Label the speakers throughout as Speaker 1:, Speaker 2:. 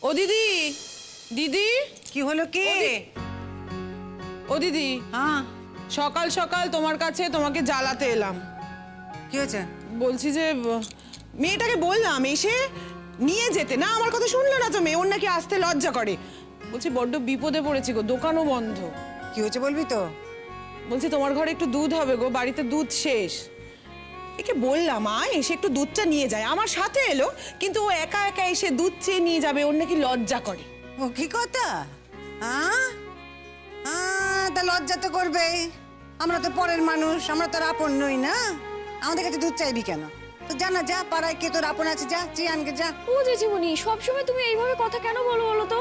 Speaker 1: ও দিদি, দিদি
Speaker 2: কি হলো কি?
Speaker 1: ও দিদি,
Speaker 2: হ্যাঁ
Speaker 1: সকাল সকাল তোমার কাছে তোমাকে জ্বালাতে এলাম।
Speaker 2: কি হয়েছে?
Speaker 1: বলছি যে মেয়েটাকে বললাম এসে নিয়ে যেতে, না আমার কথা শুনলো না তো মেয়ে, ওর নাকি আসতে লজ্জা করে। বলছি বড্ড বিপদে পড়েছি গো, দোকানও বন্ধ।
Speaker 2: কি হয়েছে বলবি তো?
Speaker 1: বলছি তোমার ঘরে একটু দুধ হবে গো, বাড়িতে দুধ শেষ। একে বললাম এসে একটু দুধটা নিয়ে যায়, আমার সাথে এলো, কিন্তু ও একা একা এসে দুধ চেয়ে নিয়ে যাবে, ওর নাকি লজ্জা করে।
Speaker 2: ও কি কথা? তা লজ্জা তো করবেই, আমরা তো পরের মানুষ, আমরা তো আপন নই না, আমাদের কাছে দুধ চাইবি কেন? তো জানা যা, পাড়ায় কে তোর আপন আছে, যা চিয়ানকে যা।
Speaker 3: ও জেঠিমণি, সবসময় তুমি এইভাবে কথা কেন বলো বলো তো?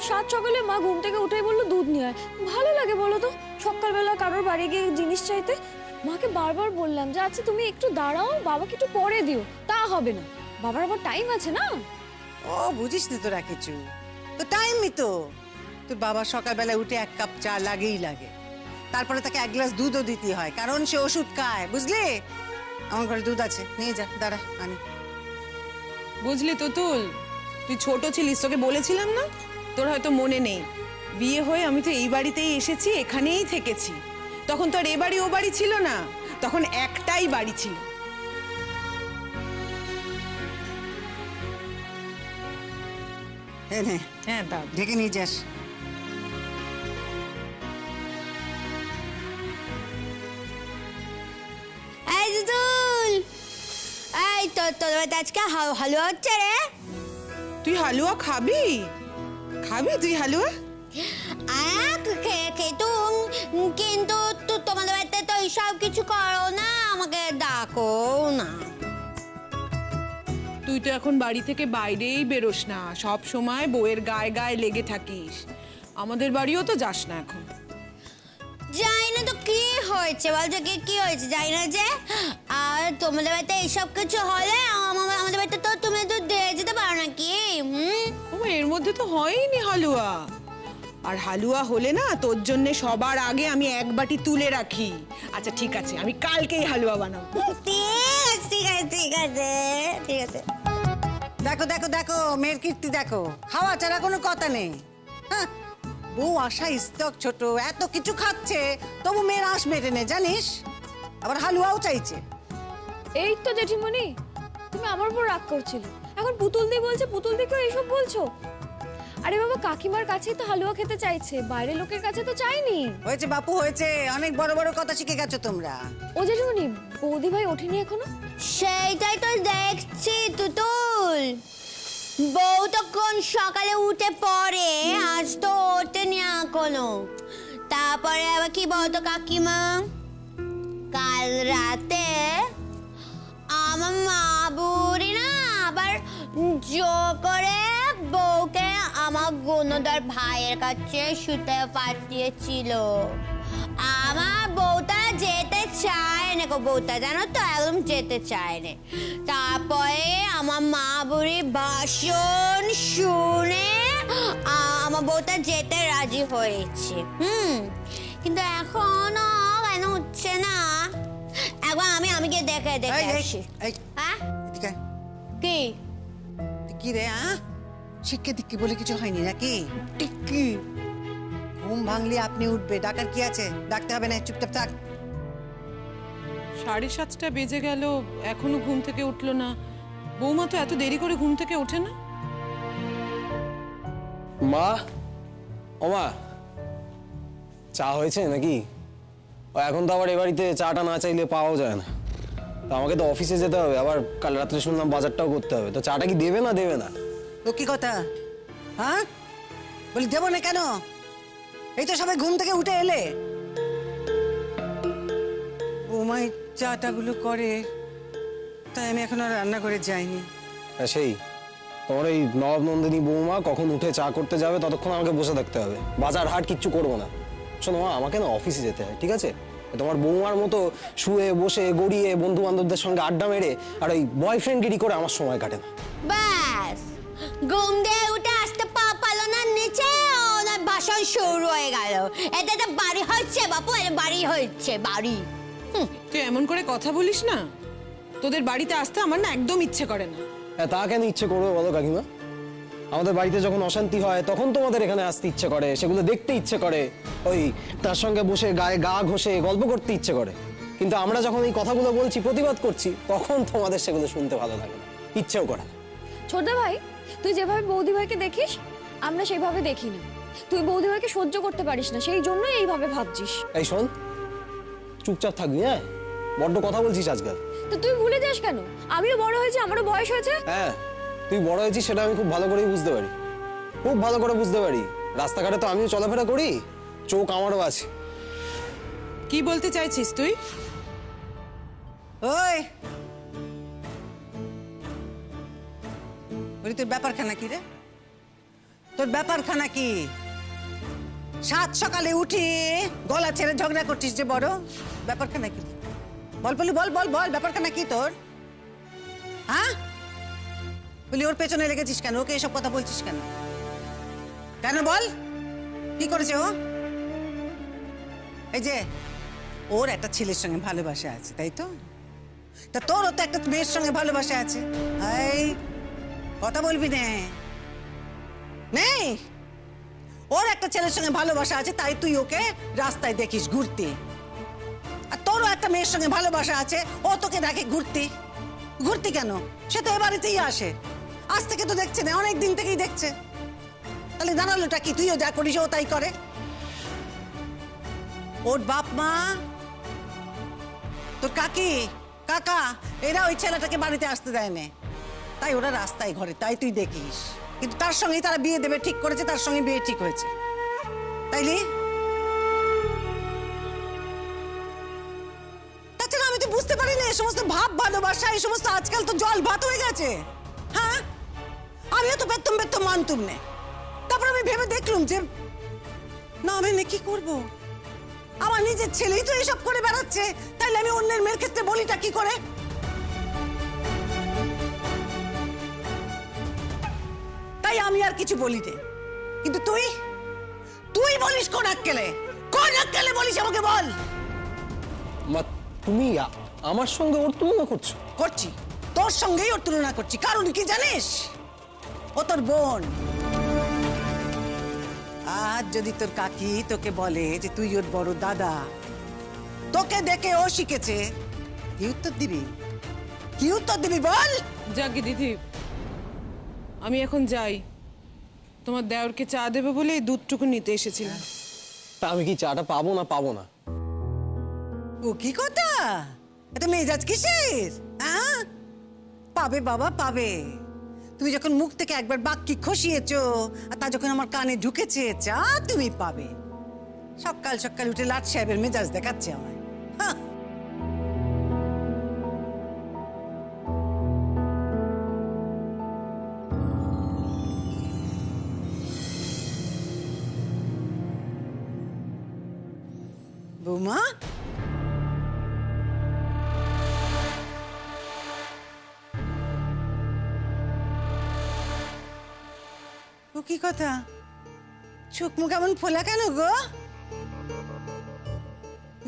Speaker 3: সাত সকালে মা ঘুম থেকে উঠেই বললো দুধ নিয়ে আয়, ভালো লাগে বলো তো সকালবেলা কারোর বাড়ি গিয়ে জিনিস চাইতে? মাকে বারবার বললাম যে আচ্ছা তুমি একটু দাঁড়াও, বাবাকে একটু পরে দিও, তা হবে না, বাবার আবার টাইম আছে না।
Speaker 2: ও বুঝিস না তোরা কিছু, তো টাইমই তো, তোর বাবা সকালবেলা উঠে এক কাপ চা লাগেই লাগে, তারপরে তাকে এক গ্লাস দুধও দিতে হয়, কারণ সে ওষুধ খায়, বুঝলি? আমার ঘরে দুধ আছে, নিয়ে যা, দাঁড়া আনি।
Speaker 1: বুঝলি তুতুল, তুই ছোট ছিলিস, তোকে বলেছিলাম না? তোর হয়তো মনে নেই, বিয়ে হয়ে আমি তো এই বাড়িতেই এসেছি, এখানেই থেকেছি। তখন তো আর এ বাড়ি ও বাড়ি ছিল না, তখন একটাই বাড়ি ছিল।
Speaker 2: হ্যাঁ
Speaker 1: হ্যাঁ তা
Speaker 2: ঢেকে নিয়ে যাস।
Speaker 4: এই দুদুল, এই তোর বাড়িতে আজকে হালুয়া হচ্ছে রে?
Speaker 1: তুই হালুয়া খাবি? খাবি তুই হালুয়া?
Speaker 4: কিন্তু তোমাদের বাড়িতে তো এইসব কিছু করো না, আমাকে ডাকো না।
Speaker 1: তুই তো এখন বাড়ি থেকে বাইরেই বেরোস না, সব সময় বউয়ের গায়ে গায়ে লেগে থাকিস। আমাদের বাড়িও তো যাস না এখন।
Speaker 4: জানি না তো কি হয়েছে, বলছো কি হয়েছে জানি না যে, আর তোমাদের বাড়িতে এইসব কিছু হলে আমাদের বাড়িতে তো তুমি তো দিয়ে যেতে পারো নাকি?
Speaker 1: এর মধ্যে তো হয়নি হালুয়া, আর হালুয়া হলে না তোর জন্য সবার আগে আমি এক বাটি তুলে রাখি। আচ্ছা ঠিক আছে, আমি কালকেই হালুয়া বানাবো।
Speaker 4: ঠিক আছে ঠিক আছে ঠিক আছে।
Speaker 2: দেখো দেখো দেখো, মেয়ের কীর্তি দেখো, খাওয়া ছাড়া কোনো কথা নেই। হ্যাঁ, বউ আশা স্তক ছোট, এত কিছু খাচ্ছে, তবু মেয়ের আঁশ মেটে নে, জানিস? আবার হালুয়াও চাইছে।
Speaker 3: এই তো জেঠিমণি, তুমি আমার উপর রাগ করছিলে, এখন পুতুল দি বলছে, পুতুল দিকেও এইসব বলছো? আরে বাবা, কাকিমার কাছেই তো হালুয়া খেতে চাইছে, বাইরের লোকের কাছে তো চাইনি।
Speaker 2: হয়েছে বাপু হয়েছে, অনেক বড় বড় কথা শিখে গেছো তোমরা।
Speaker 3: ও জেঠিমণি, বৌদি ভাই ওঠেনি এখনো?
Speaker 4: সেইটাই তো দেখছি তুতুল, বউ তো কোন সকালে উঠে পড়ে, আজ তো ওঠেনি এখনো। তারপরে আবার কি বলতো কাকিমা, কাল রাতে আমার মা বুড়ি না আবার জোর করে বউকে আমার গুণধর ভাইয়ের কাছে শুতে পাঠিয়েছিল। আমার বউটা যেতে চায় না গো, বউটা জানো তো একদম যেতে চায় না। তারপরে আমার মা বুড়ি ভাষণ শুনে আমার বউটা যেতে রাজি হয়েছে। কিন্তু এখনো কেন উঠছে না? একবার আমি গিয়ে দেখে আসি। হ্যাঁ কি
Speaker 2: কি রে? শিক্ষা দীক্ষা বলে কিছু হয়নি নাকি? টিক্কি ঘুম ভাঙলি আপনি উঠবে, ডাকার কি আছে? ডাকতে হবে না, চুপচাপ থাক।
Speaker 1: 7:30 বেজে গেল, এখনো ঘুম থেকে উঠলো না। বৌমা তো এত দেরি করে ঘুম থেকে ওঠে না।
Speaker 5: মা, ও মা, চা হয়েছে নাকি? এখন তো আবার এ বাড়িতে চাটা না চাইলে পাওয়াও যায় না, তো আমাকে তো অফিসে যেতে হবে, আবার কাল রাত্রে শুনলাম বাজারটাও করতে হবে, তো চাটা কি দেবে না দেবে না?
Speaker 2: তো কি কথা? হ্যাঁ বলি দেবো না কেন? এই তো সবাই ঘুম থেকে উঠে এলে, বৌমাই চাটাগুলো করে, তাই আমি এখন আর রান্না করে যাইনি।
Speaker 5: সেই তোমার এই নবাব নন্দিনী বৌমা কখন উঠে চা করতে যাবে ততক্ষণ আমাকে বসে থাকতে হবে, বাজার হাট কিচ্ছু করবো না। শোনো মা, আমাকে না অফিসে যেতে হয়, ঠিক আছে? তোমার বৌমার মতো শুয়ে বসে গড়িয়ে বন্ধু বান্ধবদের সঙ্গে আড্ডা মেরে আর ওই বয়ফ্রেন্ডগিরি করে আমার সময় কাটে না।
Speaker 4: ব্যাস, ঘুম দিয়ে উঠে আসতে পারলো না নিচে, ওনার ভাষণ শুরু হয়ে গেল। এটা তো বাড়ি হচ্ছে বাপু, এটা বাড়ি হচ্ছে বাড়ি।
Speaker 1: তুই এমন করে কথা বলিস না, তোদের বাড়িতে আসতে আমার না একদম ইচ্ছে করে না।
Speaker 5: তা কেন ইচ্ছে করবে বলো কাকিমা? আমাদের বাড়িতে যখন অশান্তি হয় তখন তোমাদের এখানে আসতে ইচ্ছে করে, সেগুলো দেখতে ইচ্ছে করে, ওই তার সঙ্গে বসে গায়ে গা ঘষে গল্প করতে ইচ্ছে করে। কিন্তু আমরা যখন এই কথাগুলো বলছি, প্রতিবাদ করছি, তখন তোমাদের সেগুলো শুনতে ভালো লাগে না, ইচ্ছেও করে না।
Speaker 3: ছোটদা ভাই, তুই যেভাবে বৌদি ভাইকে দেখিস আমরা সেইভাবে দেখি না। তুই বৌদি ভাইকে সহ্য করতে পারিস না, সেই জন্যই এইভাবে ভাবছিস।
Speaker 5: এই শোন, চুপচাপ থাকবি, হ্যাঁ? বড্ড কথা বলছিস আজকাল।
Speaker 3: তো তুই ভুলে যাস কেন? আমিও বড় হয়েছি, আমারও বয়স হয়েছে।
Speaker 5: হ্যাঁ, তুই বড় হয়েছিস সেটা আমি খুব ভালো করেই বুঝতে পারি, খুব ভালো করে বুঝতে পারি। রাস্তাঘাটে তো আমিও চলাফেরা করি, চোখ আমারও আছে।
Speaker 1: কি বলতে চাইছিস তুই?
Speaker 2: ওই বলি, তোর ব্যাপারখানা কি রে? তোর ব্যাপারখানা কি? সাত সকালে উঠে গলা ছেড়ে ঝগড়া করছিস যে বড়, ব্যাপারখানা কি? বল বলি, বল বল বল, ব্যাপারখানা কি তোর? হ্যাঁ বলি, ওর পেছনে লেগেছিস কেন? ওকে এসব কথা বলছিস কেন? কেন বল, কি করেছে ও? এই যে ওর একটা ছেলের সঙ্গে ভালোবাসা আছে, তাই তো? তা তোরও তো একটা মেয়ের সঙ্গে ভালোবাসা আছে। এই কথা বলবি না, নেই? ওর একটা ছেলের সঙ্গে ভালোবাসা আছে, তাই তুই ওকে রাস্তায় দেখিস ঘুরতে। আর তোরও একটা মেয়ের সঙ্গে ভালোবাসা আছে, ও তোকে দেখে ঘুরতে। ঘুরতে কেন? সে তো এবারেতেই আসে, আজ থেকে তো দেখছে না, অনেক দিন থেকেই দেখছে। তাহলে দাঁড়ালোটা কি? তুইও যা করিস ও তাই করে। ওর বাপ মা, তোর কাকি কাকা, এরা ওই ছেলেটাকে বাড়িতে আসতে দেয় না, তাই ওরা রাস্তায় ঘরে, তাই তুই দেখিস। কিন্তু তার সঙ্গেই তারা বিয়ে দেবে ঠিক করেছে, তার সঙ্গে বিয়ে ঠিক হয়েছে, তাইলে? তাছাড়া আমি তো বুঝতে পারি না এই সমস্ত ভাব ভালোবাসা, এই সমস্ত আজকাল তো জল ভাত হয়ে গেছে। হ্যাঁ, আমিও তো বেতম বেতম মানতুম না। তারপর আমি ভেবে দেখলুম যে না, আমি কি করবো? আমার নিজের ছেলেই তো এসব করে বেড়াচ্ছে, তাইলে আমি অন্যের মেয়ের ক্ষেত্রে বলিটা কি করে? তাই আমি আর কিছু বলি না। কিন্তু তুই তুই বলিস কোন আক্কেলে? কোন আক্কেলে বলিস আমাকে বল?
Speaker 5: মা, তুমি আমার সঙ্গে ওর তুলনা করছো?
Speaker 2: করছি, তোর সঙ্গেই ওর তুলনা করছি। কারণ কি জানিস? ও তোর বোন। আজ যদি তোর কাকি তোকে বলে যে তুই ওর বড় দাদা, তোকে দেখে ও শিখেছে, কি উত্তর দিবি? কি উত্তর দিবি বল?
Speaker 1: যাকে দিদি, আমি এখন যাই। তোমার দেওরকে চা দেবে বলে এই দুধটুকু নিতে এসেছিলাম।
Speaker 5: তা আমি কি চাটা পাবো না? পাবো না?
Speaker 2: ও কি কথা? এটা মেজাজ কিসের? হ্যাঁ, পাবে বাবা, পাবে। তুমি যখন মুখ থেকে একবার বাক্যি খসিয়েছো, আর তা যখন আমার কানে ঢুকেছে, চা তুমি পাবে। সকাল সকাল উঠে লাট সাহেবের মেজাজ দেখাচ্ছে আমায়। হ্যাঁ, বৌমা, ও কি কথা? চোখ মুখ এমন ফোলা কেন গো?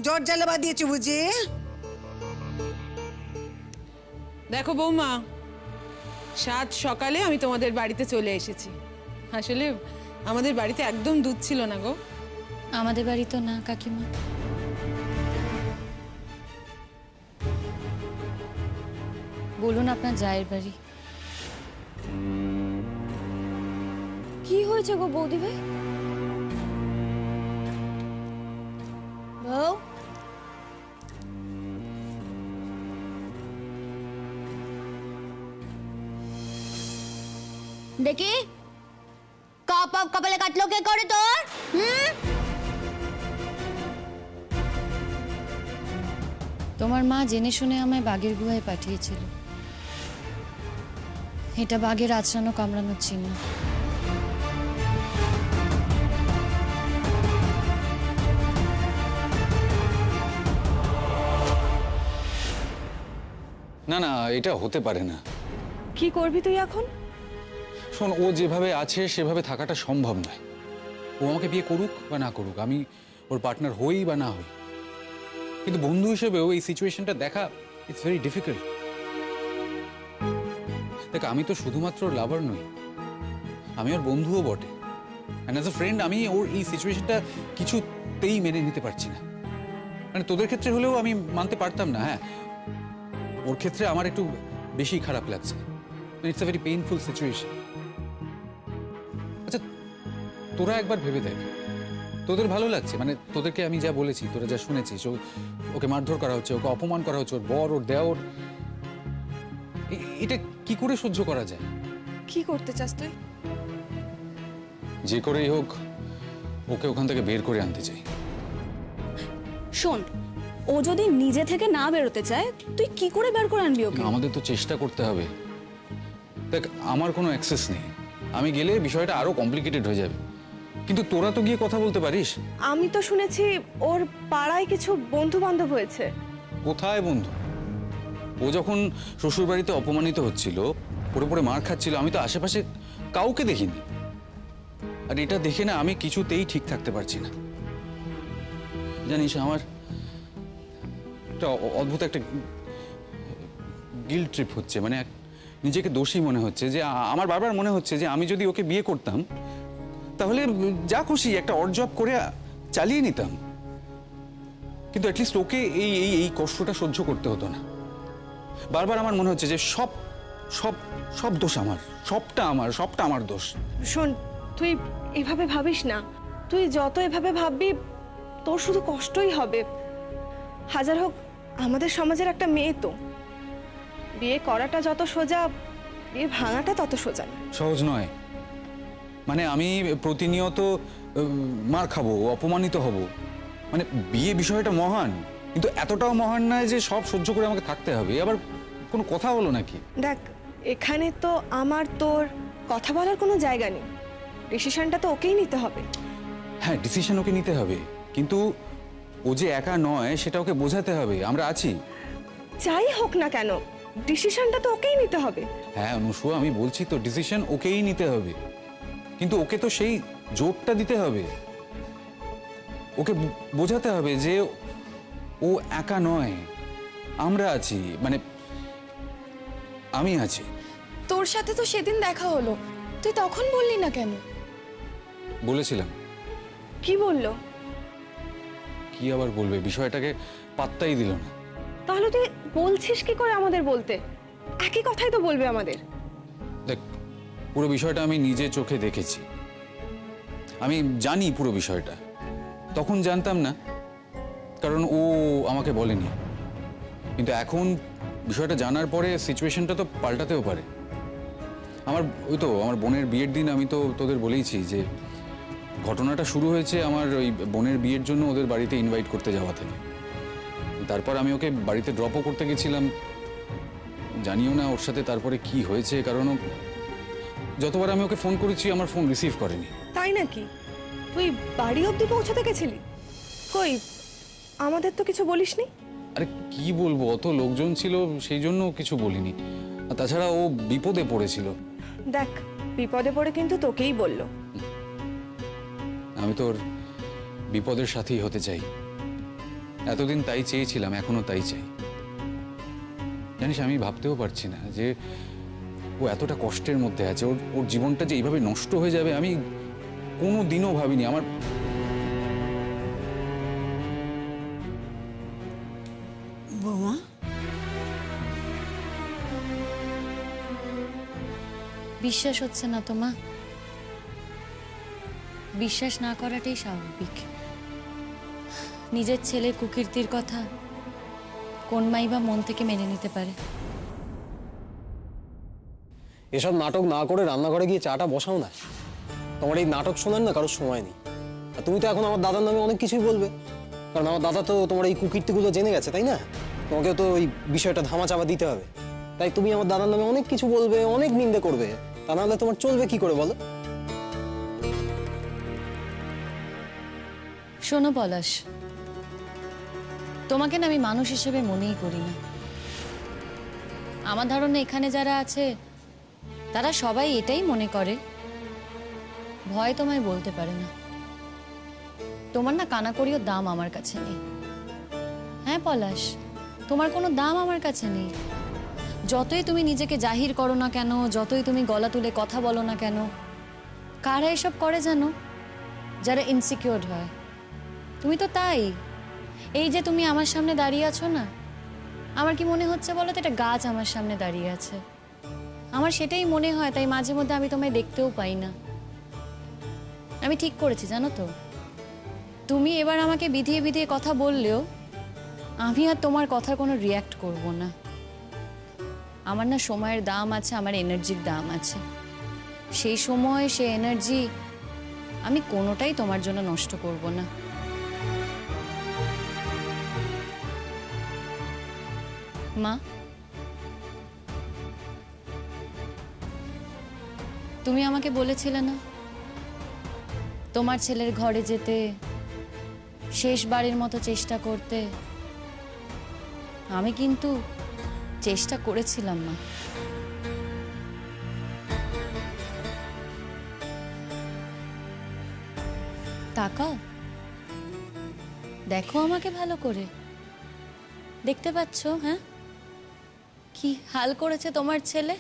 Speaker 2: জ্বর জ্বালা বাঁধিয়েছো বুঝি?
Speaker 1: দেখো বৌমা, সাত সকালে আমি তোমাদের বাড়িতে চলে এসেছি। আসলে আমাদের বাড়িতে একদম দুধ ছিল না গো।
Speaker 3: আমাদের বাড়ি তো না কাকিমা। বলুন আপনার জায়ের বাড়ি। কি হয়েছে গো বৌদি ভাই? বউ,
Speaker 4: দেখি কপালে কাটলো কে করে তোর?
Speaker 3: তোমার মা জেনে শুনে আমায় বাঘের গুহায় পাঠিয়েছিল। এটা বাঘের আঁচড়ানো কামড়ানোর চিহ্ন।
Speaker 6: না না, এটা হতে পারে না।
Speaker 3: কি করবি তুই এখন?
Speaker 6: শোন, ও যেভাবে আছে সেভাবে থাকাটা সম্ভব নয়। ও আমাকে বিয়ে করুক বা না করুক, আমি ওর পার্টনার হই বা না হই, কিন্তু বন্ধু হিসেবেও এই সিচুয়েশনটা দেখা ইটস ভেরি ডিফিকাল্ট। দেখ, আমি তো শুধুমাত্র লাভার নই, আমি ওর বন্ধুও বটে, অ্যান্ড অ্যাজ এ ফ্রেন্ড আমি ওর এই সিচুয়েশনটা কিছুতেই মেনে নিতে পারছি না। মানে তোদের ক্ষেত্রে হলেও আমি মানতে পারতাম না, হ্যাঁ, ওর ক্ষেত্রে আমার একটু বেশি খারাপ লাগছে। It's a very painful situation. আচ্ছা, তোরা একবার ভেবে দেখ, তোদের ভালো লাগছে? মানে তোদেরকে আমি যা বলেছি, তোরা যা শুনেছিস, ওকে মারধর করা হচ্ছে, ওকে অপমান করা হচ্ছে, ওর বর, ওর দেওর, এটা কি করে সহ্য করা যায়?
Speaker 3: কি করতে চাস তুই?
Speaker 6: যে করেই হোক ওকে ওখান থেকে বের করে আনতে চাই।
Speaker 3: শোন, ও যদি নিজে থেকে না বেরোতে চায়, তুই কি করে বের করে আনবি ওকে?
Speaker 6: আমাদের তো চেষ্টা করতে হবে। দেখ, আমার কোনো অ্যাক্সেস নেই, আমি গেলে বিষয়টা আরো কমপ্লিকেটেড হয়ে যাবে। কিন্তু তোরা তো গিয়ে কথা বলতে পারিস।
Speaker 3: আমি তো শুনেছি ওর পাড়ায় কিছু বন্ধু বান্ধব হয়েছে।
Speaker 6: কোথায় বন্ধু? ও যখন শ্বশুর বাড়িতে অপমানিত হচ্ছিল, পড়ে পড়ে মার খাচ্ছিল, আমি তো আশেপাশে কাউকে দেখিনি। আর এটা দেখে না আমি কিছুতেই ঠিক থাকতে পারছি না। জানিস, আমার একটা অদ্ভুত একটা গিল্ট ট্রিপ হচ্ছে, মানে নিজেকে দোষী মনে হচ্ছে। যে আমার বারবার মনে হচ্ছে যে আমি যদি ওকে বিয়ে করতাম তাহলে যা খুশি একটা অড জব করে চালিয়ে নিতাম, কিন্তু অ্যাটলিস্ট ওকে এই এই এই কষ্টটা সহ্য করতে হতো না। বারবার আমার মনে হচ্ছে যে সব সব সব দোষ আমার, সবটা আমার দোষ।
Speaker 3: শোন, তুই এভাবে ভাবিস না। তুই যত এভাবে ভাববি তোর শুধু কষ্টই হবে। হাজার হোক আমাদের সমাজের একটা মেয়ে তো, বিয়ে করাটা যত সোজা, বিয়ে ভাঙাটা তত সোজা না।
Speaker 6: সহজ নয়। মানে আমি প্রতিনিয়ত মার খাবো, অপমানিত হব। মানে বিয়ে বিষয়টা মহান, কিন্তু এতটাও মহান নয় যে সব সহ্য করে আমাকে থাকতে হবে। আবার কোনো কথা হলো নাকি?
Speaker 3: দেখ, এখানে তো আমার তোর কথা বলার কোনো জায়গা নেই। ডিসিশনটা তো ওকেই নিতে হবে।
Speaker 6: হ্যাঁ, ডিসিশন ওকে নিতে হবে, কিন্তু ও যে একা নয় সেটা ওকে বোঝাতে হবে। আমরা আছি।
Speaker 3: যাই হোক না কেন, ডিসিশনটা তো ওকেই নিতে হবে।
Speaker 6: হ্যাঁ অনুসু, আমি বলছি তো ডিসিশন ওকেই নিতে হবে, কিন্তু ওকে তো সেই জোরটা দিতে হবে। ওকে বোঝাতে হবে যে ও একা নয়, আমরা আছি, মানে আমি আছি।
Speaker 3: তোর সাথে তো সেদিন দেখা হলো, তুই তখন বললি না কেন?
Speaker 6: বলেছিলাম।
Speaker 3: কি বললো?
Speaker 6: কি আবার বলবে, বিষয়টাকে পাত্তাই দিল না।
Speaker 3: তাহলে তুই বলছিস কি করে আমাদের বলতে? একই কথাই তো বলবে আমাদের।
Speaker 6: দেখ, পুরো বিষয়টা আমি নিজে চোখে দেখেছি, আমি জানি পুরো বিষয়টা। তখন জানতাম না, কারণ ও আমাকে বলেনি, কিন্তু এখন বিষয়টা জানার পরে সিচুয়েশনটা তো পাল্টাতেও পারে। আমার বোনের বিয়ের দিন আমি তো তোদের বলেইছি যে ঘটনাটা শুরু হয়েছে আমার ওই বোনের বিয়ের জন্য ওদের বাড়িতে ইনভাইট করতে যাওয়া থেকে। তারপর আমি ওকে বাড়িতে ড্রপও করতে গেছিলাম, জানিও না ওর সাথে তারপরে কি হয়েছে, কারণ যতবার আমি ওকে ফোন করেছি আমার ফোন রিসিভ করেনি।
Speaker 3: তাই নাকি? তুই বাড়ি অবধি পৌঁছাতে গেছিলি? কই, আমাদের তো কিছু বলিসনি।
Speaker 6: আরে কি বলবো, অত লোকজন ছিল সেই জন্য কিছু বলিনি। আর তাছাড়া ও বিপদে পড়েছিল।
Speaker 3: দেখ, বিপদে পড়ে কিন্তু তোকেই বললো।
Speaker 6: আমি তোর বিপদের সাথেই হতে চাই, এতদিন তাই চেয়েছিলাম, এখনো তাই চাই। জানিস, আমি ভাবতেও পারছি না যে ও এতটা কষ্টের মধ্যে আছে, ওর জীবনটা যে এইভাবে নষ্ট হয়ে যাবে আমি কোনো দিনও ভাবিনি। আমার
Speaker 4: বৌমা,
Speaker 7: বিশ্বাস হচ্ছে না তো মা? বিশ্বাস না করাটাই স্বাভাবিক। নিজের ছেলের কুকীর্তির কথা কোন মাই বা মন থেকে মেনে নিতে পারে?
Speaker 5: এসব নাটক না করে রান্নাঘরে গিয়ে চাটা বসাও না। তোমার এই নাটক শোনার না কারোর সময় নেই। আর তুমি তো এখন আমার দাদার নামে অনেক কিছুই বলবে, কারণ আমার দাদা তো তোমার এই কুকীর্তিগুলো জেনে গেছে, তাই না? তোমাকে তো ওই বিষয়টা ধামাচাপা দিতে হবে। তাই তুমি আমার দাদার নামে অনেক কিছু বলবে, অনেক নিন্দে করবে। তা নাহলে তোমার চলবে কি করে বলো?
Speaker 7: শোনো পলাশ, তোমাকে না আমি মানুষ হিসেবে মনেই করি না। আমার ধারণা এখানে যারা আছে তারা সবাই এটাই মনে করে, ভয় তোমায় বলতে পারে না। তোমার না কানাকড়িও দাম আমার কাছে নেই। হ্যাঁ পলাশ, তোমার কোনো দাম আমার কাছে নেই। যতই তুমি নিজেকে জাহির করো না কেন, যতই তুমি গলা তুলে কথা বলো না কেন, কারা এসব করে জানো? যারা ইনসিকিউর হয়। তুমি তো তাই। এই যে তুমি আমার সামনে দাঁড়িয়ে আছো না, আমার কি মনে হচ্ছে বলো তো, এটা গাছ আমার সামনে দাঁড়িয়ে আছে। আমার সেটাই মনে হয়, তাই মাঝে মধ্যে আমি তোমায় দেখতেও পাই না। আমি ঠিক করেছি জানো তো, তুমি এবার আমাকে বিধিয়ে বিধিয়ে কথা বললেও আমি আর তোমার কথার কোনো রিয়্যাক্ট করব না। আমার না সময়ের দাম আছে, আমার এনার্জির দাম আছে। সেই সময় সেই এনার্জি আমি কোনোটাই তোমার জন্য নষ্ট করব না। মা, তুমি আমাকে বলেছিলে না তোমার ছেলের ঘরে যেতে, শেষবারের মতো চেষ্টা করতে। আমি কিন্তু চেষ্টা করেছিলাম মা। তাকাও, দেখো আমাকে ভালো করে। দেখতে পাচ্ছ? হ্যাঁ, কি হাল করেছে তোমার ছেলে।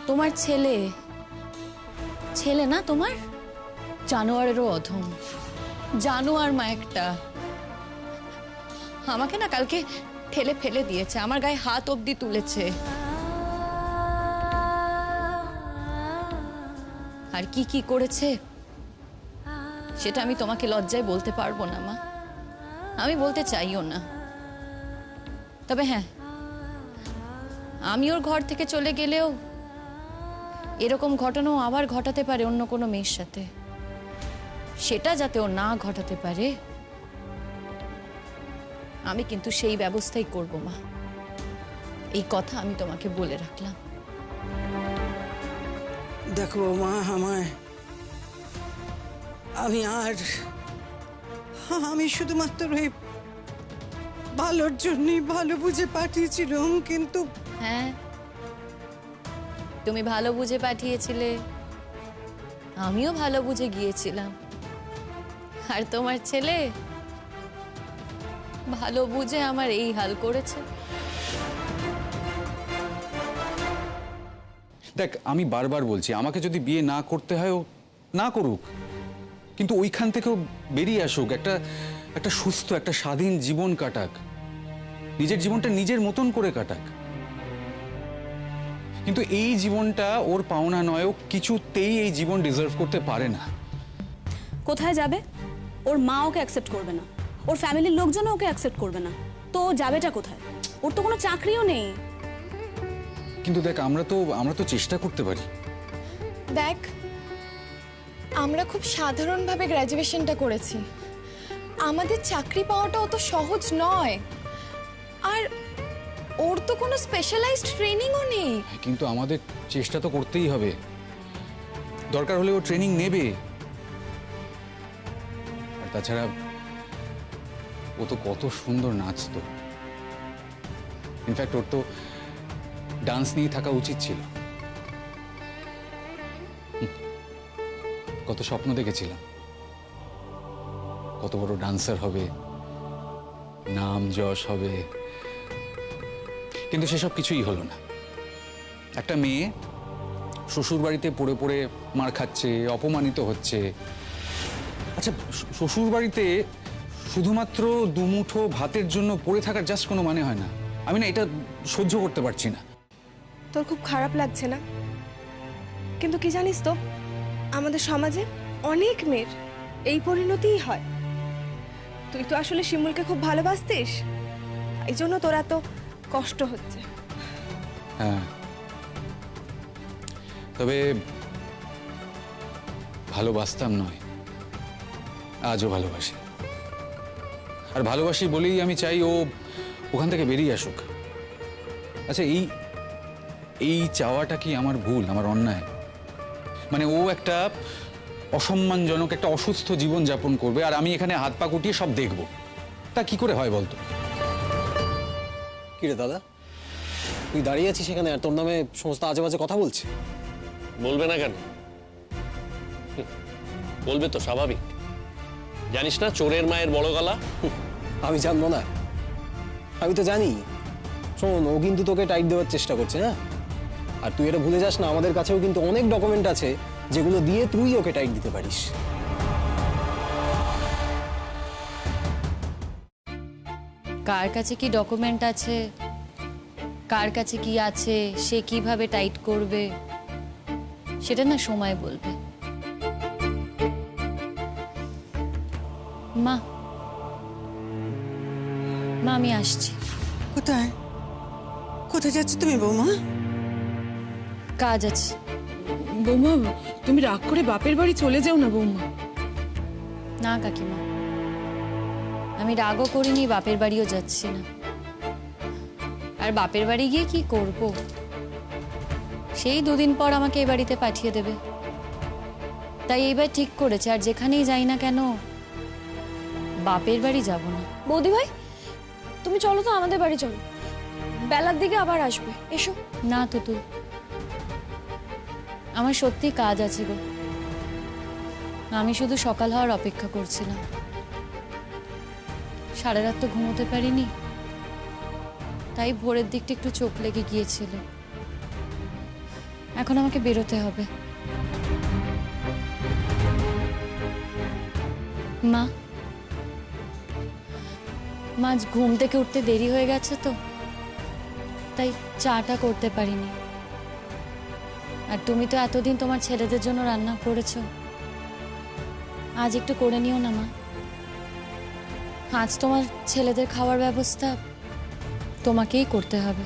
Speaker 7: তোমার ছেলে, ছেলে না তোমার, জানোয়ারেরও অধম। জানোয়ার মা একটা। আমাকে না কালকে ঠেলে ফেলে দিয়েছে, আমার গায়ে হাত অবধি তুলেছে। আর কি কি করেছে সেটা আমি তোমাকে লজ্জায় বলতে পারবো না মা, আমি বলতে চাইও না। তবে হ্যাঁ, আমি ওর ঘর থেকে চলে গেলেও এরকম ঘটনাও আবার ঘটাতে পারে অন্য কোনো মেয়ের সাথে। সেটা যাতে ও না ঘটাতে পারে আমি কিন্তু সেই ব্যবস্থাই করব মা। এই কথা আমি তোমাকে বলে রাখলাম।
Speaker 2: দেখো মা, আমি শুধুমাত্র এই ভালোর জন্যই ভালো বুঝে পাঠিয়েছিলাম, কিন্তু
Speaker 7: হ্যাঁ, তুমি ভালো বুঝে পাঠিয়েছিলে, আমিও ভালো বুঝে গিয়েছিলাম। আর তোমার ছেলে ভালো বুঝে আমার এই হাল করেছে।
Speaker 6: দেখ, আমি বারবার বলছি, আমাকে যদি বিয়ে না করতে হয় ও না করুক, কিন্তু ওইখান থেকেও বেরিয়ে আসুক, একটা সুস্থ, একটা স্বাধীন জীবন কাটাক, নিজের জীবনটা নিজের মতন করে কাটাক। কিন্তু এই জীবনটা ওর পাওনা নয়, ও কিছুতেই এই জীবন ডিজার্ভ করতে পারে না।
Speaker 8: কোথায় যাবে? ওর মা ওকে অ্যাকসেপ্ট করবে না, ওর ফ্যামিলির লোকজনও ওকে অ্যাকসেপ্ট করবে না, তো ও যাবেটা কোথায়? ওর তো কোনো চাকরিও নেই।
Speaker 6: কিন্তু দেখ, আমরা তো চেষ্টা করতে পারি।
Speaker 3: দেখ, আমরা খুব সাধারণভাবে গ্র্যাজুয়েশনটা করেছি, আমাদের চাকরি পাওয়াটা অত সহজ নয়। আর ওর তো কোনো স্পেশালাইজড ট্রেনিংও নেই।
Speaker 6: কিন্তু আমাদের চেষ্টা তো করতেই হবে, দরকার হলে ও ট্রেনিং নেবে। আর তাছাড়া ও তো কত সুন্দর নাচতো। ইনফ্যাক্ট ওর তো ডান্স নিয়ে থাকা উচিত ছিল। কত স্বপ্ন দেখেছিলাম, কত বড় ডান্সার হবে, নাম যশ হবে, কিন্তু সেসব কিছুই হলো না। একটা মেয়ে শ্বশুর বাড়িতে পড়ে পড়ে মার খাচ্ছে, অপমানিত হচ্ছে। আচ্ছা, শ্বশুর বাড়িতে শুধুমাত্র দুমুঠো ভাতের জন্য পড়ে থাকার জাস্ট কোনো মানে হয় না। আমি না এটা সহ্য করতে পারছি না।
Speaker 9: তোর খুব খারাপ লাগছে না? কিন্তু কি জানিস তো, আমাদের সমাজে অনেক মেয়ের এই পরিণতিই হয়। তুই তো আসলে শিমুলকে খুব ভালোবাসতিস, এই জন্য তোর এত কষ্ট হচ্ছে।
Speaker 6: হ্যাঁ, তবে ভালোবাসতাম নয়, আজও ভালোবাসি। আর ভালোবাসি বলেই আমি চাই ও ওখান থেকে বেরিয়ে আসুক। আচ্ছা, এই চাওয়াটা কি আমার ভুল, আমার অন্যায়? মানে ও একটা অসম্মানজনক, একটা অসুস্থ জীবন যাপন করবে, আর আমি এখানে হাত পা গুটিয়ে সব দেখব। তা কি করে হয় বলতো?
Speaker 5: কি রে দাদা, তুই দাঁড়িয়ে আছিস সেখানে আর তোর নামে সমস্ত আজে বাজে কথা বলছে?
Speaker 10: বলবে না কেন? বলবে তো, স্বাভাবিক। জানিস না চোরের মায়ের বড় গলা?
Speaker 5: আমি জানবো না? আমি তো জানি শোন, ও কিন্তু তোকে টাইট দেওয়ার চেষ্টা করছে, হ্যাঁ? আর তুই এটা ভুলে যাস না, আমাদের কাছেও কিন্তু অনেক ডকুমেন্ট আছে যেগুলো দিয়ে তুই ওকে টাইট দিতে পারিস।
Speaker 7: কার কাছে কি ডকুমেন্ট আছে, কার কাছে কি আছে, সে কিভাবে টাইট করবে, সেটা না সময় বলবে। মা মা আমি আসছি।
Speaker 2: কোথায় কোথায় যাচ্ছ তুমি বৌমা?
Speaker 7: কাজ আছে।
Speaker 1: বৌমা, তুমি রাগ করে বাপের বাড়ি চলে যাও না বৌমা।
Speaker 7: না কাকিমা, আমি রাগও করিনি, বাপের বাড়িও যাচ্ছি না। আর বাপের বাড়ি গিয়ে কি করব? সেই 2 দিন পর আমাকে এই বাড়িতে পাঠিয়ে দেবে। তাই এইবার ঠিক করেছে, আর যেখানেই যাই না কেন বাপের বাড়ি যাব না।
Speaker 3: বৌদি ভাই, তুমি চলো তো আমাদের বাড়ি চলো, বেলার দিকে আবার আসবে, এসো।
Speaker 7: না তুতুল, আমার সত্যি কাজ আছে গো। আমি শুধু সকাল হওয়ার অপেক্ষা করছিলাম। সারা রাত তো ঘুমোতে পারিনি, তাই ভোরের দিকটা একটু চোখ লেগে গিয়েছিল। এখন আমাকে বেরোতে হবে। মা মা আজ ঘুম থেকে উঠতে দেরি হয়ে গেছে তো, তাই চাটা করতে পারিনি। আর তুমি তো এতদিন তোমার ছেলেদের জন্য রান্না করেছো, আজ একটু করে নিও না মা। আজ তোমার ছেলেদের খাওয়ার ব্যবস্থা তোমাকেই করতে হবে।